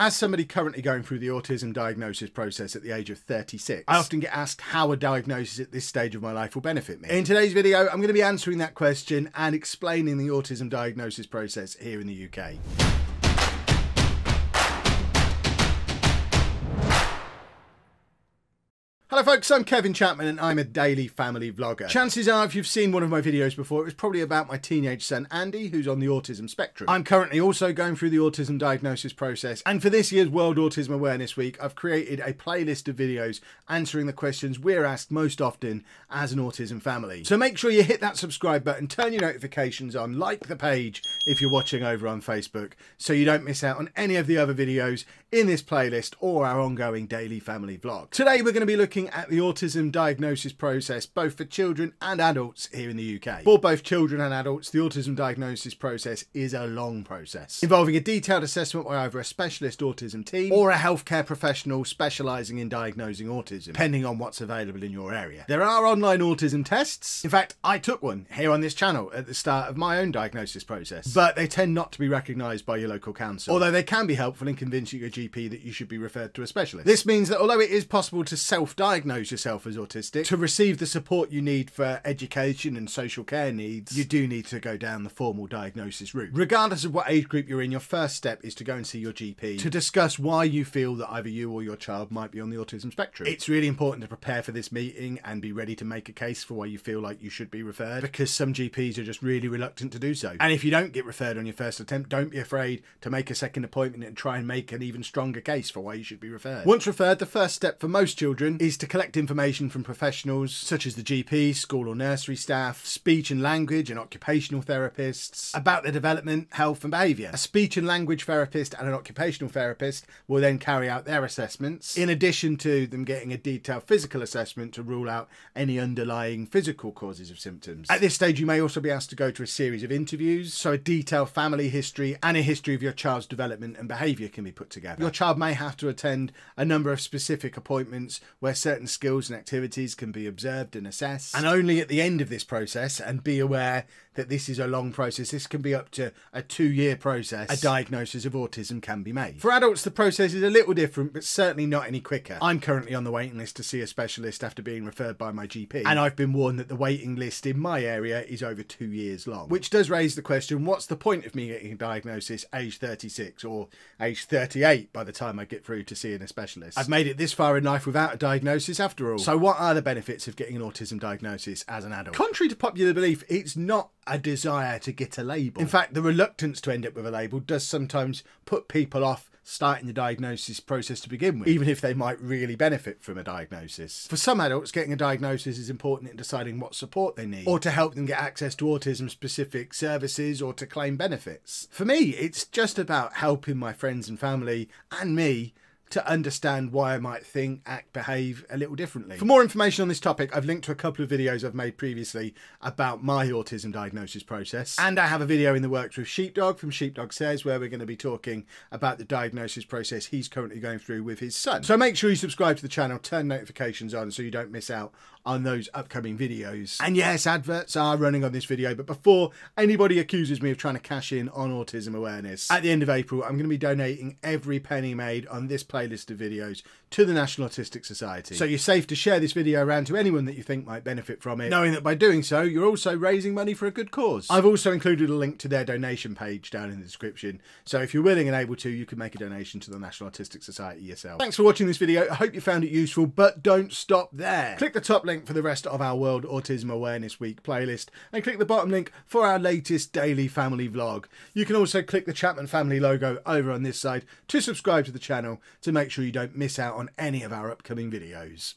As somebody currently going through the autism diagnosis process at the age of 36, I often get asked how a diagnosis at this stage of my life will benefit me. In today's video, I'm going to be answering that question and explaining the autism diagnosis process here in the UK. Hello folks, I'm Kevin Chapman and I'm a daily family vlogger. Chances are if you've seen one of my videos before, it was probably about my teenage son Andy, who's on the autism spectrum. I'm currently also going through the autism diagnosis process, and for this year's World Autism Awareness Week, I've created a playlist of videos answering the questions we're asked most often as an autism family. So make sure you hit that subscribe button, turn your notifications on, like the page if you're watching over on Facebook, so you don't miss out on any of the other videos in this playlist or our ongoing daily family vlog. Today we're going to be looking at the autism diagnosis process both for children and adults here in the UK. For both children and adults, the autism diagnosis process is a long process, involving a detailed assessment by either a specialist autism team or a healthcare professional specialising in diagnosing autism, depending on what's available in your area. There are online autism tests. In fact, I took one here on this channel at the start of my own diagnosis process, but they tend not to be recognised by your local council, although they can be helpful in convincing your GP that you should be referred to a specialist. This means that although it is possible to self-diagnose yourself as autistic, to receive the support you need for education and social care needs, you do need to go down the formal diagnosis route. Regardless of what age group you're in, your first step is to go and see your GP to discuss why you feel that either you or your child might be on the autism spectrum. It's really important to prepare for this meeting and be ready to make a case for why you feel like you should be referred, because some GPs are just really reluctant to do so. And if you don't get referred on your first attempt, don't be afraid to make a second appointment and try and make an even stronger case for why you should be referred. Once referred, the first step for most children is to collect information from professionals such as the GP, school or nursery staff, speech and language and occupational therapists about their development, health and behaviour. A speech and language therapist and an occupational therapist will then carry out their assessments, in addition to them getting a detailed physical assessment to rule out any underlying physical causes of symptoms. At this stage, you may also be asked to go to a series of interviews, so a detailed family history and a history of your child's development and behaviour can be put together. Your child may have to attend a number of specific appointments where certain skills and activities can be observed and assessed, and only at the end of this process, and be aware that this is a long process, this can be up to a 2-year process, a diagnosis of autism can be made. For adults, the process is a little different, but certainly not any quicker. I'm currently on the waiting list to see a specialist after being referred by my GP, and I've been warned that the waiting list in my area is over 2 years long, which does raise the question, what's the point of me getting a diagnosis age 36 or age 38 by the time I get through to seeing a specialist? I've made it this far in life without a diagnosis after all. So what are the benefits of getting an autism diagnosis as an adult? Contrary to popular belief, it's not a desire to get a label. In fact, the reluctance to end up with a label does sometimes put people off starting the diagnosis process to begin with, even if they might really benefit from a diagnosis. For some adults, getting a diagnosis is important in deciding what support they need, or to help them get access to autism-specific services or to claim benefits. For me, it's just about helping my friends and family and me to understand why I might think, act, behave a little differently. For more information on this topic, I've linked to a couple of videos I've made previously about my autism diagnosis process. And I have a video in the works with Sheepdog from Sheepdog Says, where we're going to be talking about the diagnosis process he's currently going through with his son. So make sure you subscribe to the channel, turn notifications on so you don't miss out on those upcoming videos. And yes, adverts are running on this video, but before anybody accuses me of trying to cash in on autism awareness, at the end of April, I'm going to be donating every penny made on this playlist of videos to the National Autistic Society. So you're safe to share this video around to anyone that you think might benefit from it, knowing that by doing so, you're also raising money for a good cause. I've also included a link to their donation page down in the description, so if you're willing and able to, you can make a donation to the National Autistic Society yourself. Thanks for watching this video. I hope you found it useful, but don't stop there. Click the top link for the rest of our World Autism Awareness Week playlist, and click the bottom link for our latest daily family vlog. You can also click the Chapman Family logo over on this side to subscribe to the channel to make sure you don't miss out on any of our upcoming videos.